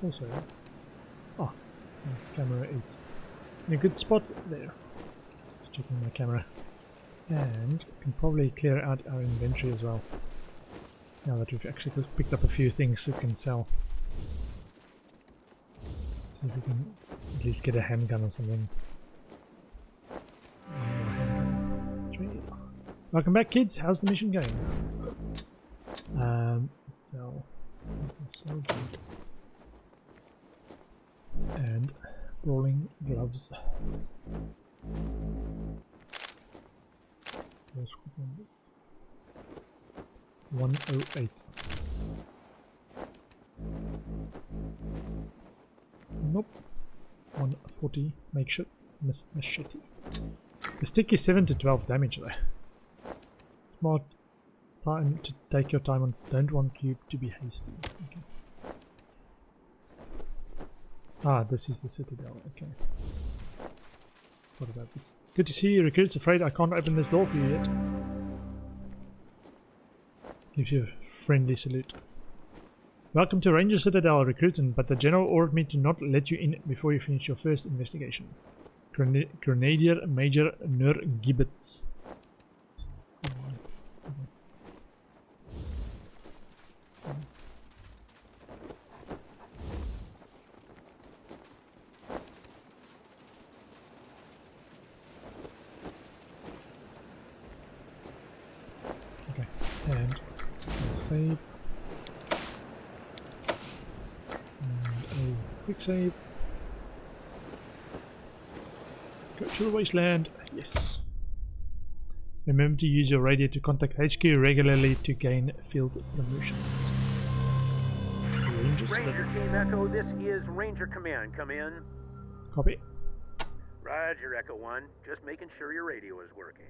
Also, my camera is in a good spot there. Just checking my camera. And can probably clear out our inventory as well. Now that we've actually picked up a few things we can sell. See if we can at least get a handgun or something. Welcome back, kids. How's the mission going? So good. And rolling gloves. 108. Nope. 140. Machete. The stick is 7 to 12 damage though. Smart time to take your time on. Don't want you to be hasty. Okay. Ah, this is the citadel. Okay. What about this? Good to see you, recruits. Afraid I can't open this door for you yet. Gives you a friendly salute. Welcome to Ranger Citadel, recruiting, but the general ordered me to not let you in before you finish your first investigation. Grenadier Major Nur Gibbets. Okay, and save. And a quick save. Go to the Wasteland. Yes. Remember to use your radio to contact HQ regularly to gain field promotion. Ranger Team Echo, this is Ranger Command. Come in. Copy. Roger, Echo 1. Just making sure your radio is working.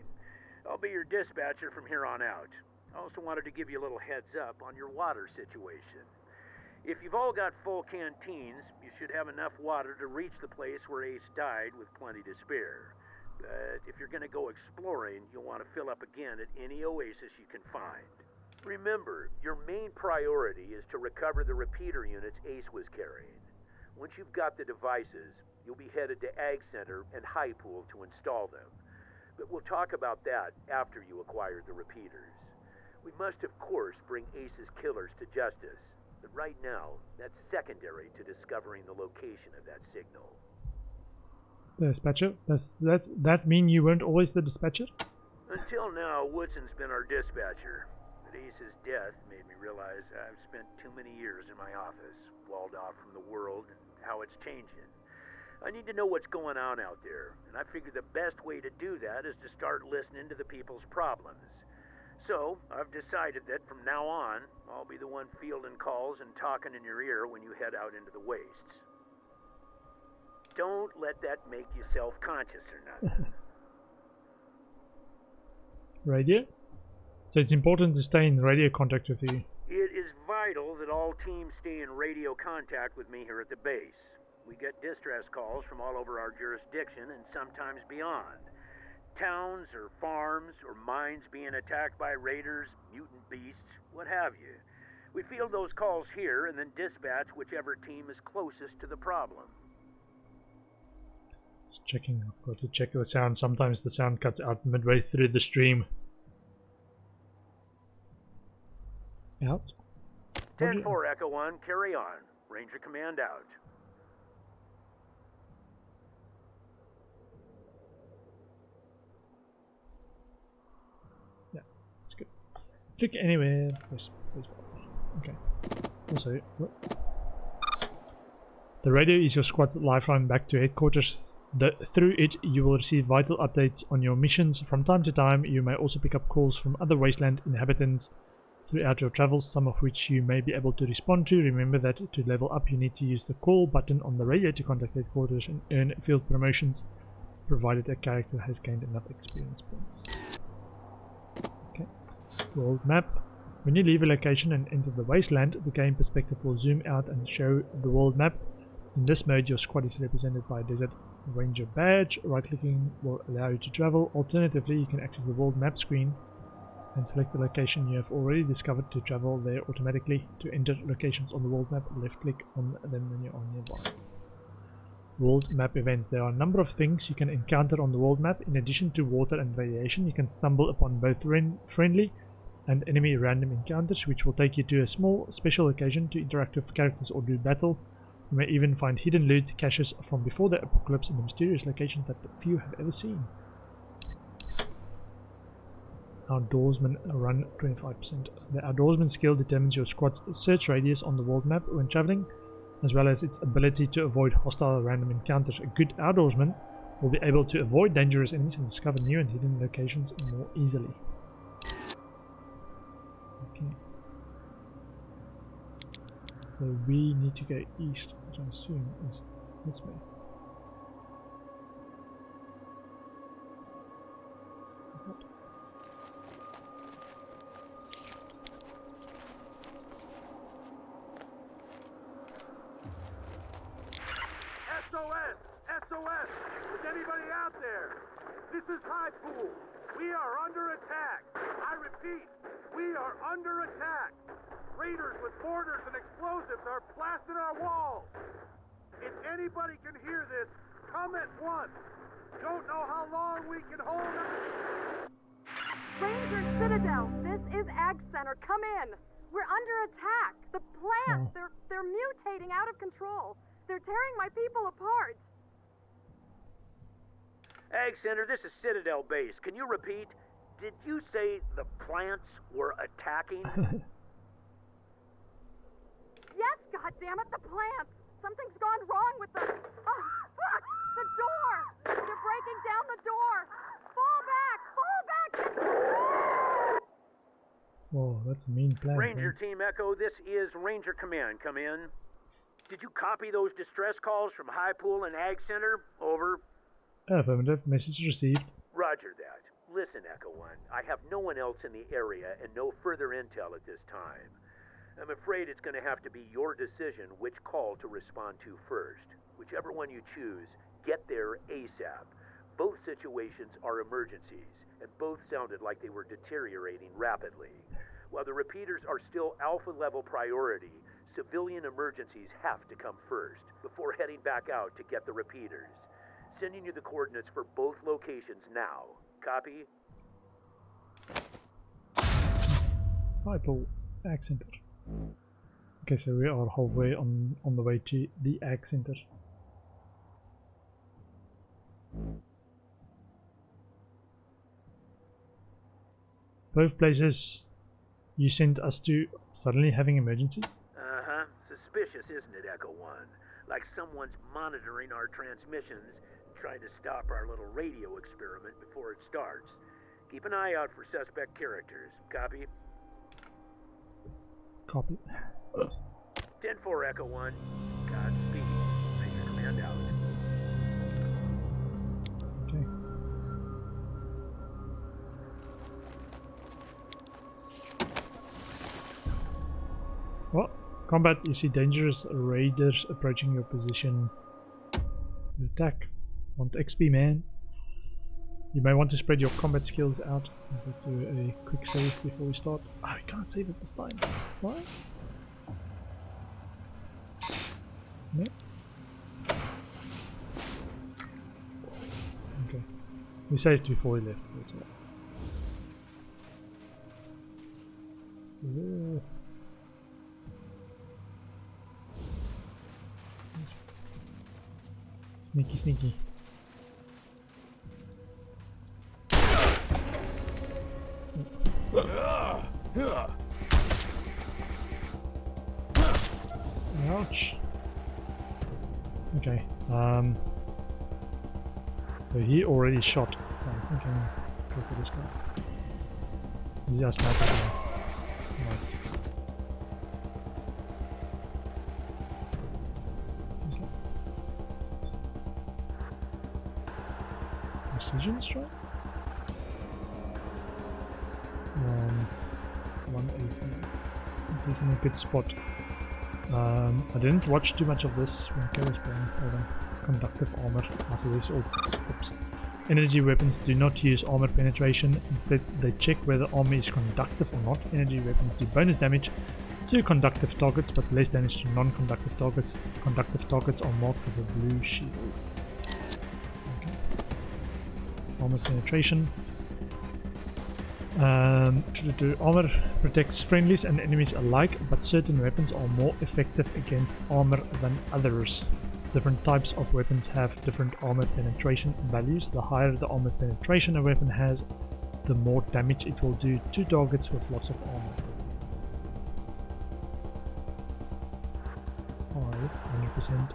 I'll be your dispatcher from here on out. I also wanted to give you a little heads up on your water situation. If you've all got full canteens, you should have enough water to reach the place where Ace died with plenty to spare. But if you're going to go exploring, you'll want to fill up again at any oasis you can find. Remember, your main priority is to recover the repeater units Ace was carrying. Once you've got the devices, you'll be headed to Ag Center and High Pool to install them. But we'll talk about that after you acquire the repeaters. We must, of course, bring Ace's killers to justice. But right now, that's secondary to discovering the location of that signal. Dispatcher? Does that mean you weren't always the dispatcher? Until now, Woodson's been our dispatcher. But Ace's death made me realize I've spent too many years in my office, walled off from the world and how it's changing. I need to know what's going on out there, and I figure the best way to do that is to start listening to the people's problems. So, I've decided that from now on, I'll be the one fielding calls and talking in your ear when you head out into the wastes. Don't let that make you self-conscious or nothing. Radio? So it's important to stay in radio contact with you. It is vital that all teams stay in radio contact with me here at the base. We get distress calls from all over our jurisdiction and sometimes beyond. Towns or farms or mines being attacked by raiders, mutant beasts, what have you. We field those calls here and then dispatch whichever team is closest to the problem. Just checking. I've got to check the sound. Sometimes the sound cuts out midway through the stream. Out. 10-4 Echo 1, carry on. Ranger Command out. Click anywhere. Okay. Also, the radio is your squad's lifeline back to headquarters. Through it, you will receive vital updates on your missions. From time to time, you may also pick up calls from other Wasteland inhabitants throughout your travels, some of which you may be able to respond to. Remember that to level up, you need to use the call button on the radio to contact headquarters and earn field promotions, provided a character has gained enough experience points. World map. When you leave a location and enter the Wasteland, the game perspective will zoom out and show the world map. In this mode, your squad is represented by a Desert Ranger badge. Right-clicking will allow you to travel. Alternatively, you can access the world map screen and select the location you have already discovered to travel there automatically. To enter locations on the world map, left click on them when you are nearby. World map events. There are a number of things you can encounter on the world map. In addition to water and radiation, you can stumble upon both friendly and enemy random encounters, which will take you to a small special location to interact with characters or do battle. You may even find hidden loot caches from before the apocalypse in the mysterious locations that few have ever seen. Outdoorsman run 25%. The Outdoorsman skill determines your squad's search radius on the world map when traveling, as well as its ability to avoid hostile random encounters. A good Outdoorsman will be able to avoid dangerous enemies and discover new and hidden locations more easily. Okay. So we need to go east, which I assume is this way. SOS! SOS! Is anybody out there? This is High Pool. We are under attack. I repeat, we are under attack. Raiders with mortars and explosives are blasting our walls. If anybody can hear this, come at once. Don't know how long we can hold it. Ranger Citadel, this is Ag Center. Come in. We're under attack. The plants, they're mutating out of control. They're tearing my people apart. Ag Center, this is Citadel Base. Can you repeat? Did you say the plants were attacking? Yes, goddammit, the plants. Something's gone wrong with the... Oh, fuck! The door! They're breaking down the door! Fall back! Fall back! Whoa, that's a mean plan. Ranger Team Echo, this is Ranger Command. Come in. Did you copy those distress calls from High Pool and Ag Center? Over. Affirmative. Message received. Roger that. Listen, Echo 1, I have no one else in the area and no further intel at this time. I'm afraid it's going to have to be your decision which call to respond to first. Whichever one you choose, get there ASAP. Both situations are emergencies, and both sounded like they were deteriorating rapidly. While the repeaters are still alpha-level priority, civilian emergencies have to come first, before heading back out to get the repeaters. Sending you the coordinates for both locations now. Copy? Hi, Paul. Ag Center. Okay, so we are halfway on the way to the Ag Center. Both places you sent us to suddenly having emergencies? Uh-huh. Suspicious, isn't it, Echo 1? Like someone's monitoring our transmissions, trying to stop our little radio experiment before it starts. Keep an eye out for suspect characters. Copy? Copy. 10-4, Echo 1. Godspeed. Ranger Command out. Okay. Well, combat, you see dangerous raiders approaching your position. Attack. Want XP, man. You may want to spread your combat skills out. Let's do a quick save before we start. Oh, I can't save it this time. Why? No? Okay. We saved before we left. That's all. Sneaky, sneaky. Ouch. Okay. So he already shot. So I think I'm go for this guy. He's just sniper guy. Right. Precision strike? 180. He's in a good spot. I didn't watch too much of this when Kay was playing for the conductive armor after this. Oops. Energy weapons do not use armor penetration, instead they check whether armor is conductive or not. Energy weapons do bonus damage to conductive targets but less damage to non-conductive targets. Conductive targets are marked with a blue shield. Okay. Armor penetration. Armor protects friendlies and enemies alike, but certain weapons are more effective against armor than others. Different types of weapons have different armor penetration values. The higher the armor penetration a weapon has, the more damage it will do to targets with lots of armor. 100%.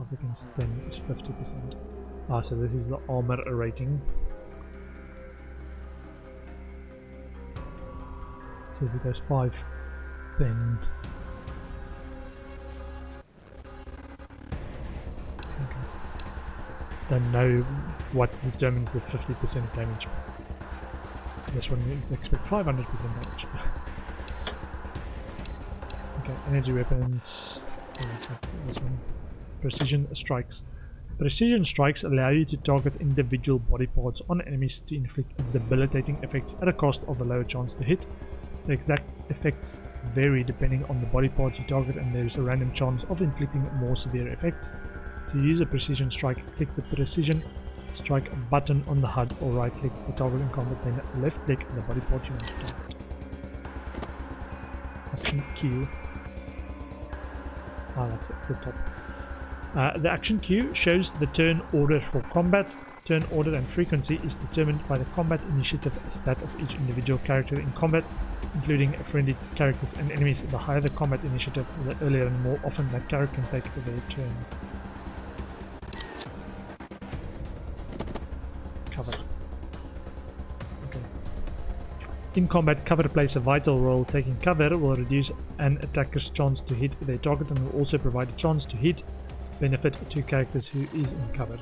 Up against 10 is 50%. So this is the armor rating. So if it goes 5, then then know what determines the 50% damage. This one we expect 500% damage. Okay, energy weapons. This one. Precision strikes. Precision strikes allow you to target individual body parts on enemies to inflict debilitating effects at a cost of a lower chance to hit. The exact effects vary depending on the body parts you target, and there is a random chance of inflicting more severe effects. To use a precision strike, click the precision strike button on the HUD or right click the target in combat, then left click the body part you want to target. Action Q. That's at the top. The action queue shows the turn order for combat. Turn order and frequency is determined by the combat initiative stat of each individual character in combat, including friendly characters and enemies. The higher the combat initiative, the earlier and more often that character can take their turn. Cover. Okay. In combat, cover plays a vital role. Taking cover will reduce an attacker's chance to hit their target and will also provide a chance to hit benefit to characters who is in cover.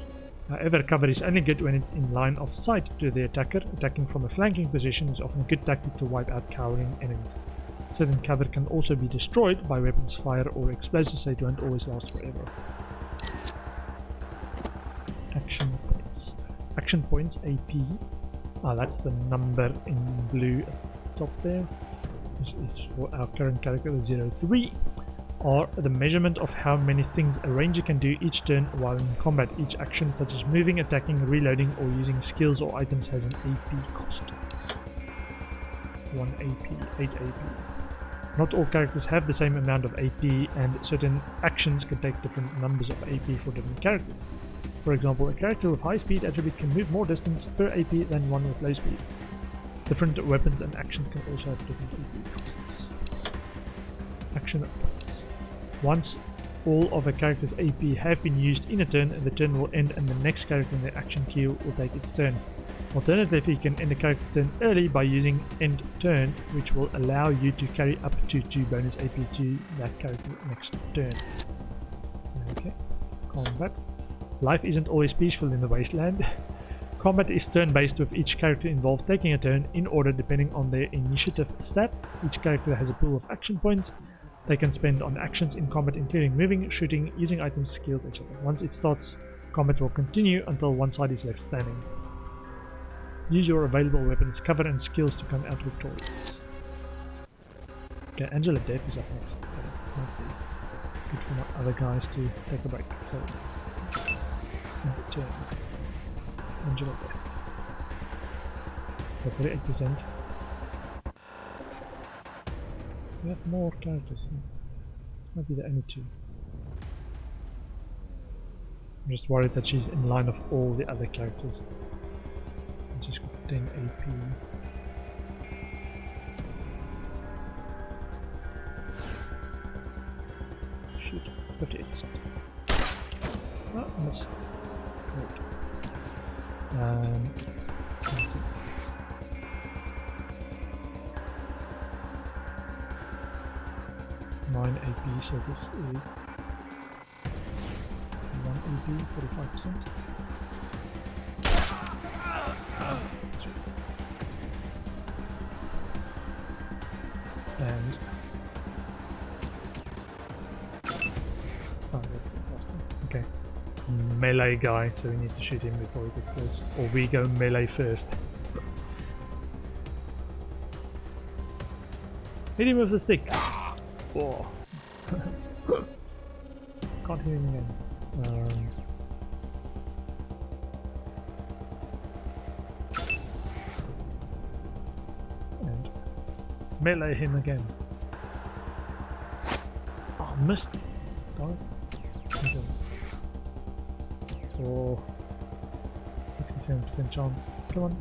However, cover is only good when it's in line of sight to the attacker. Attacking from a flanking position is often a good tactic to wipe out cowering enemies. Certain cover can also be destroyed by weapons fire or explosives, so it won't always last forever. Action points. Action points, AP. That's the number in blue at the top there. This is for our current character, 03. Are the measurement of how many things a ranger can do each turn while in combat. Each action, such as moving, attacking, reloading, or using skills or items, has an AP cost. 1 AP, 8 AP. Not all characters have the same amount of AP, and certain actions can take different numbers of AP for different characters. For example, a character with high speed attribute can move more distance per AP than one with low speed. Different weapons and actions can also have different AP costs. Action points. Once all of a character's AP have been used in a turn, the turn will end and the next character in the action queue will take its turn. Alternatively, you can end the character's turn early by using end turn, which will allow you to carry up to 2 bonus AP to that character's next turn. Okay, combat. Life isn't always peaceful in the Wasteland. Combat is turn-based, with each character involved taking a turn in order depending on their initiative stat. Each character has a pool of action points they can spend on actions in combat, including moving, shooting, using items, skills, etc. Once it starts, combat will continue until one side is left standing. Use your available weapons, cover and skills to come out victorious. Okay, Angela Death is up next. So might be good for my other guys to take a break. So, turn. Angela Death. So 38%. We have more characters. Might be the only 2. I'm just worried that she's in line of all the other characters. And she's got 10 AP. Shoot, 58%. Oh, miss. Good. 9 AP, so this is 1 AP, 45%. And okay, melee guy, so we need to shoot him before he gets close. Or we go melee first. Hit him with the stick! Oh. Can't hit him again. And melee him again. Oh, missed! Darn it. Okay. Oh, 67% chance. Come on.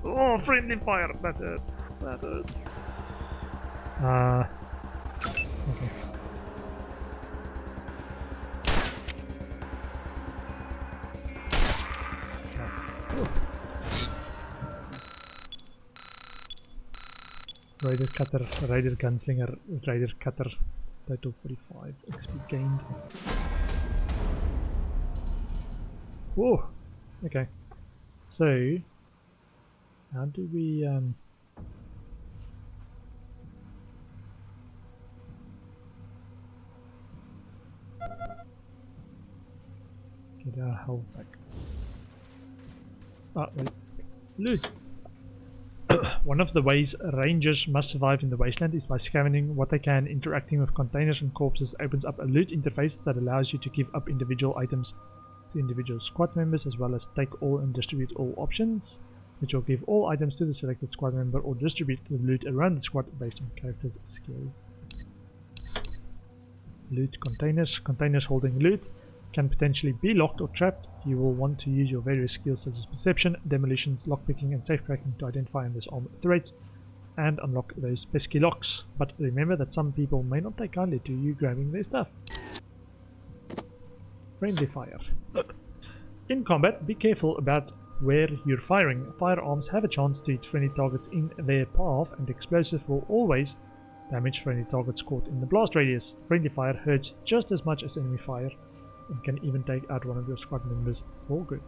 Oh, friendly fire! That hurt. That hurt. Okay. Raider Cutter, Raider Gunslinger, Raider Cutter, Total 45, XP gained. Whoa! Okay. So, how do we, get our health back? Ah, wait. Loot! One of the ways rangers must survive in the Wasteland is by scavenging what they can. Interacting with containers and corpses opens up a loot interface that allows you to give up individual items to individual squad members, as well as take all and distribute all options, which will give all items to the selected squad member or distribute the loot around the squad based on character's skills. Loot containers. Containers holding loot can potentially be locked or trapped. You will want to use your various skills such as perception, demolitions, lockpicking and safecracking to identify and disarm threats and unlock those pesky locks. But remember that some people may not take kindly to you grabbing their stuff. Friendly fire. In combat, be careful about where you're firing. Firearms have a chance to hit friendly targets in their path, and explosives will always damage friendly targets caught in the blast radius. Friendly fire hurts just as much as enemy fire, and can even take out one of your squad members for good.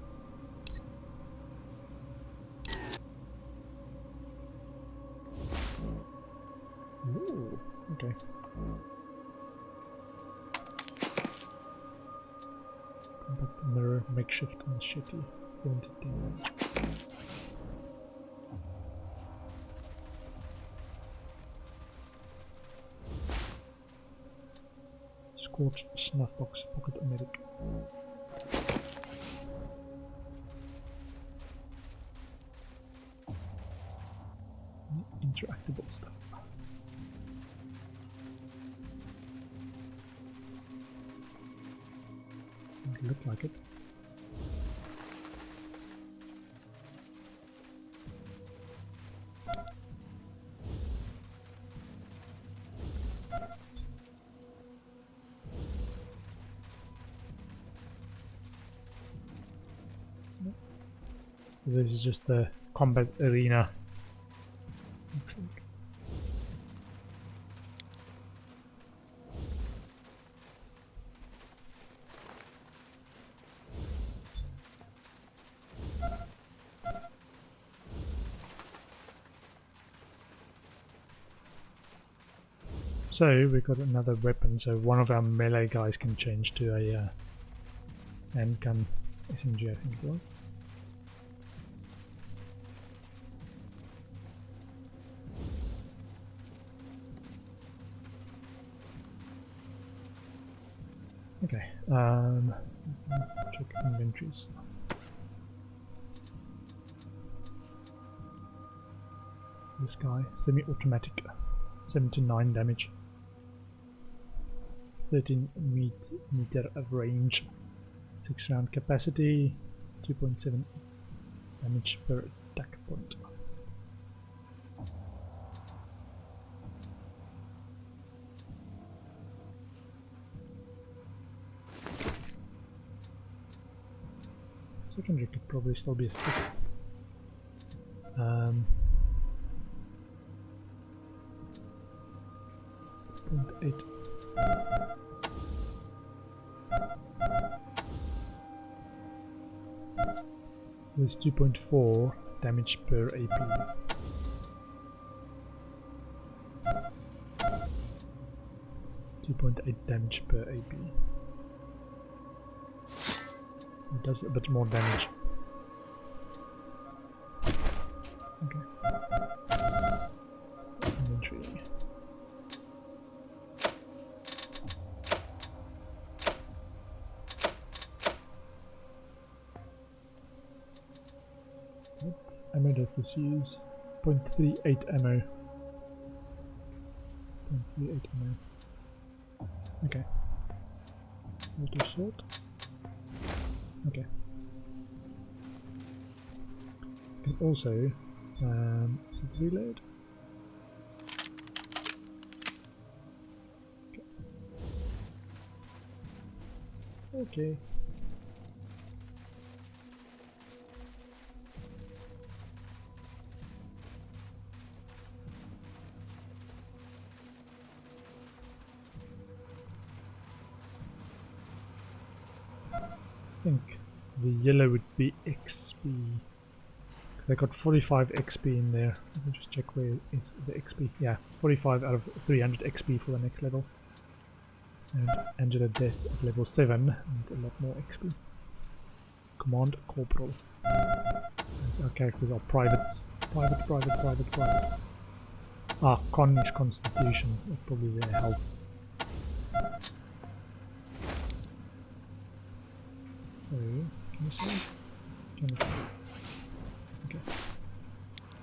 Ooh, okay. Compact mirror, makeshift machete, 72. Scorched snuff box, pocket medic. Interactable stuff. Doesn't look like it. This is just the combat arena. So we got another weapon, so one of our melee guys can change to a handgun SMG, I think it was. Okay, check inventories. This guy, semi-automatic, 79 damage, 13 meter of range, 6 round capacity, 2.7 damage per attack point. Secondary could probably still be a stick. 0.8. With 2.4 damage per AP. .8 damage per AP. It does a bit more damage. Okay. Inventory. What ammo does this use? 0.38 ammo. 0.38 ammo. Okay. Auto sort. Okay. You can also reload. Okay. I think the yellow would be XP. They got 45 XP in there. Let me just check where is the XP. Yeah, 45 out of 300 XP for the next level. And Angela Death at level 7 and a lot more XP. Command Corporal. And our characters are private. Private. Ah, Con is Constitution. That's probably their health. So, can you see? Can you see? Okay.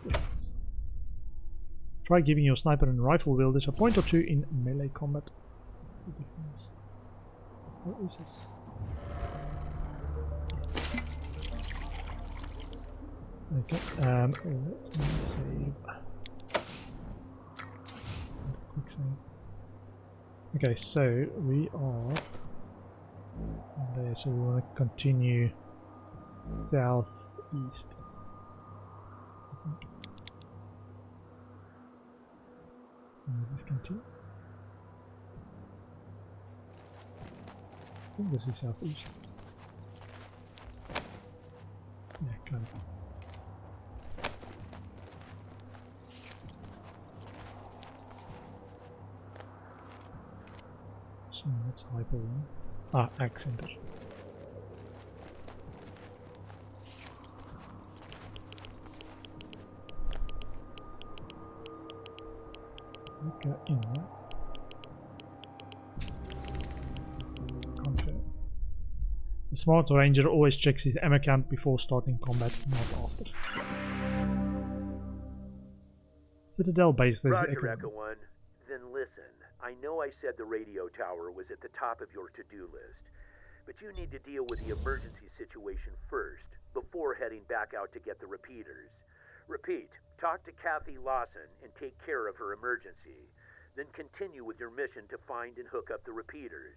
Yes. Try giving your sniper and rifle wielders a point or two in melee combat. What is this? Okay, let me save. Quick save. Okay, so we are there, so we want to continue southeast. Let's continue. I think this is southeast. Yeah, kind of. So that's hyper one. Ah, accenter. Okay, in there. Confirm. The smart ranger always checks his ammo count before starting combat, not after. Citadel base, there's Roger, Echo 1. Then listen, I know I said the radio tower was at the top of your to-do list, but you need to deal with the emergency situation first, before heading back out to get the repeaters. Repeat, talk to Kathy Lawson and take care of her emergency. Then continue with your mission to find and hook up the repeaters.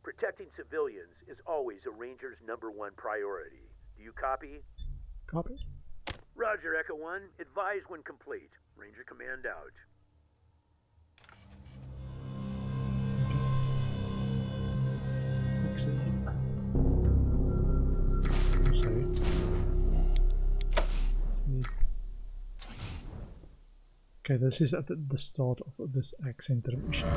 Protecting civilians is always a ranger's #1 priority. Do you copy? Copy. Roger, Echo 1. Advise when complete. Ranger Command out. Okay, this is at the start of this accenter mission.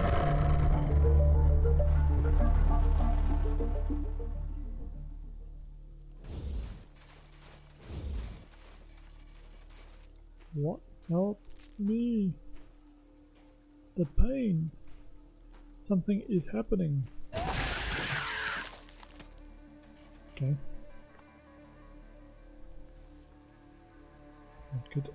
What? Help me! The pain! Something is happening. Okay. Not good.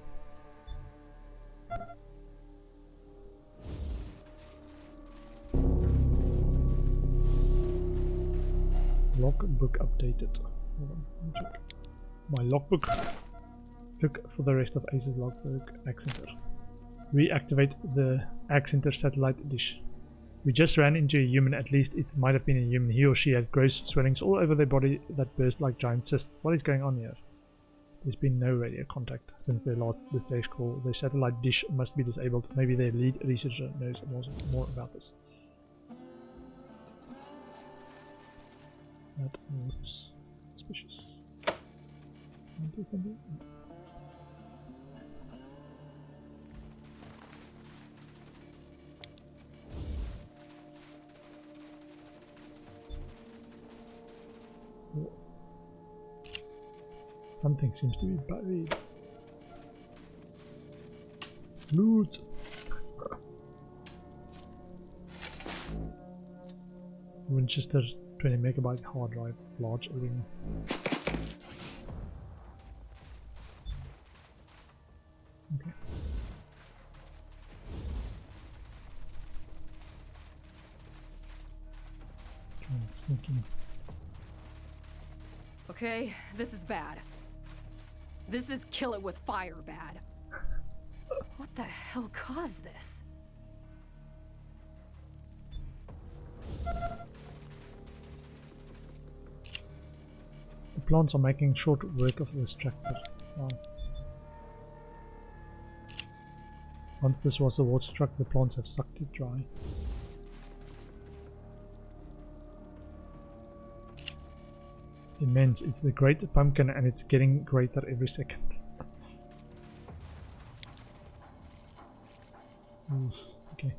Logbook updated. Hold on, let me check. My logbook. Look for the rest of Ace's logbook. Accenter. Reactivate the accenter satellite dish. We just ran into a human, at least it might have been a human. He or she had gross swellings all over their body that burst like giant cysts. What is going on here? There's been no radio contact since their last distress call. Their satellite dish must be disabled. Maybe their lead researcher knows more about this. That was suspicious. Can I do something? Something seems to be buried. Loot! Winchester 20 megabyte hard drive, large ring. Okay. Sneaking. Okay, this is bad. This is kill it with fire bad. What the hell caused this? The plants are making short work of this tractor. Wow. Once this was the water truck, the plants have sucked it dry. Immense. It's the great pumpkin and it's getting greater every second. Oof, okay.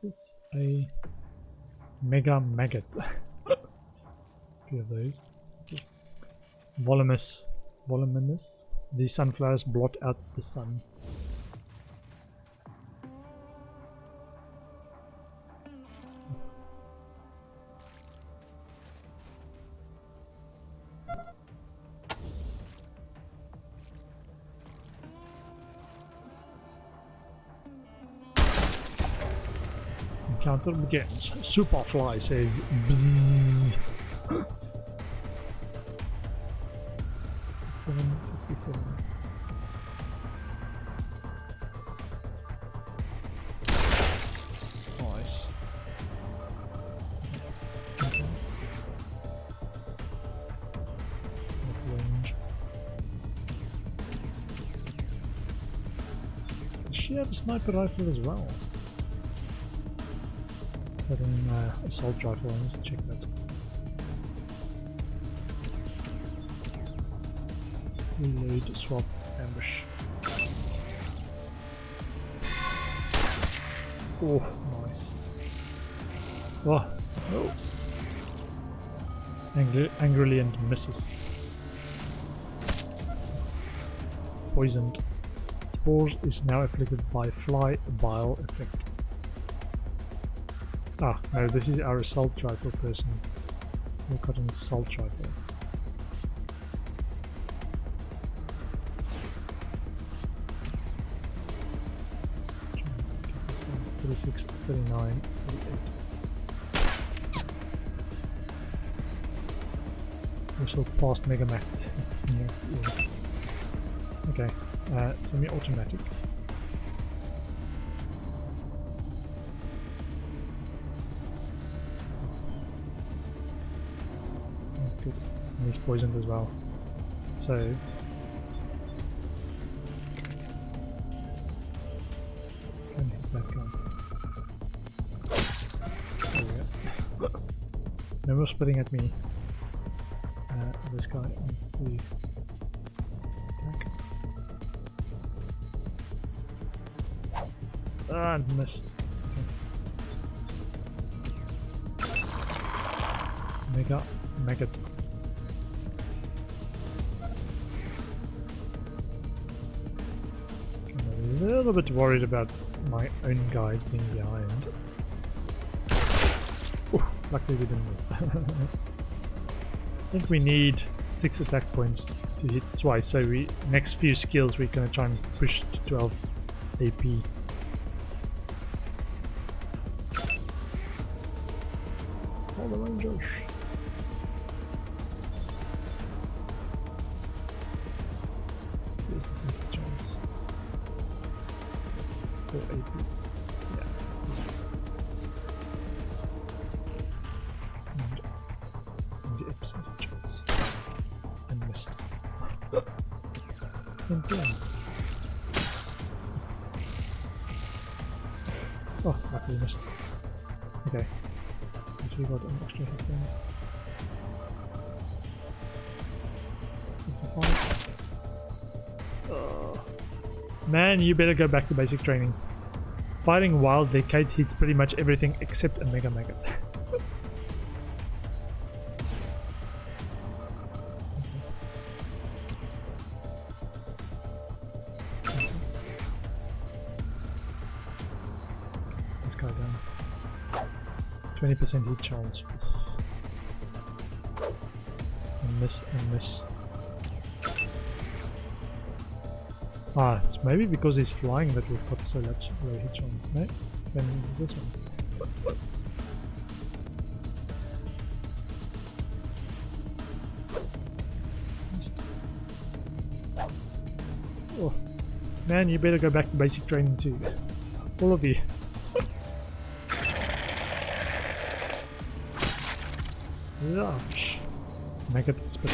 It's a mega maggot. Few of those. Voluminous. The sunflowers blot out the sun. Encounter begins. Superfly says bzzz. 757. Nice. Range. Does she have a sniper rifle as well? Assault rifle, let's check that. Reload, swap, ambush. Oh, nice. Oh, no. Angrily and misses. Poisoned. Spores is now afflicted by fly bile effect. Ah, no, this is our assault rifle person. We've got an assault rifle. $36, $39, $38. We're still past Mega Max. Okay, semi-automatic. Good. And he's poisoned as well. So can hit that guy. There we go. No more spitting at me. This guy on the attack. Ah, and missed. Okay. Maggot. I'm a little bit worried about my own guy being behind. Ooh, luckily we didn't move. I think we need 6 attack points to hit twice, so we next few skills we're gonna try and push to 12 AP. All the Rangers. Oh, luckily missed. Okay. So we got an extra hit then. Oh. Man, you better go back to basic training. Firing wild, their kite hits pretty much everything except a mega maggot. Let's go down. 20% hit chance. And miss and miss. Ah, it's maybe because he's flying that we've got so much low hit chance. No? Then this one. Oh, man, you better go back to basic training too. All of you. Ouch. Maggot spit.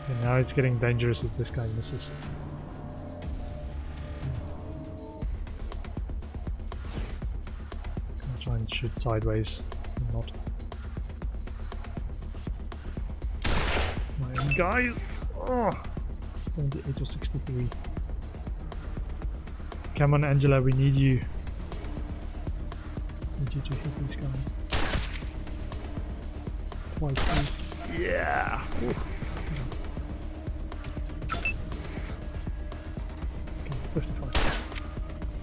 Okay, now it's getting dangerous if this guy misses. I'll try and shoot sideways and not. My own guys! Oh! 78 or 63. Come on, Angela, we need you. Need you to hit these guys. Twice, please. Yeah! Ooh. Okay, 55.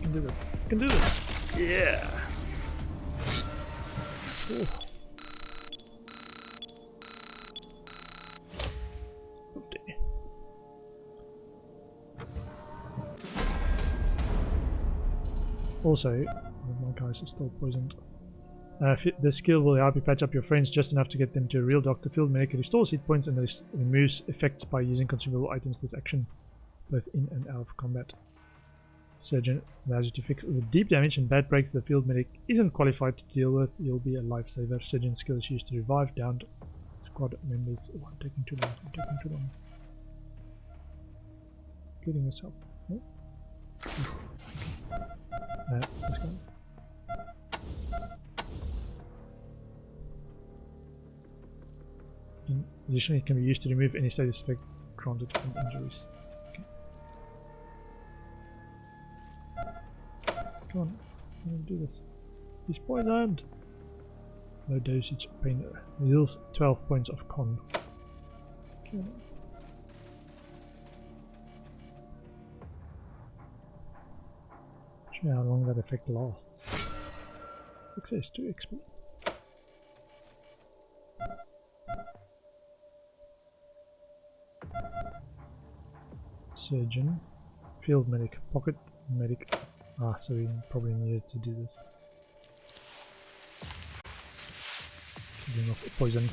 Can do this. Can do this! Yeah! Ooh. 50. Also, my guys are still poisoned. This skill will help you patch up your friends just enough to get them to a real doctor. Field Medic restores hit points and removes effects by using consumable items. This action both in and out of combat. Surgeon allows you to fix the deep damage and bad breaks the Field Medic isn't qualified to deal with. You'll be a lifesaver. Surgeon skill is used to revive downed squad members. Oh, I'm taking too long. I'm taking too long. Getting this help. No? This guy. Additionally, it can be used to remove any status effect granted from injuries. Okay. Come on, I'm gonna do this. He's poisoned! Low dosage pain deals 12 points of con. Okay. Show how long that effect lasts. Success to XP. Surgeon, Field Medic, Pocket Medic. Ah, so we probably needed to do this. Getting off poison.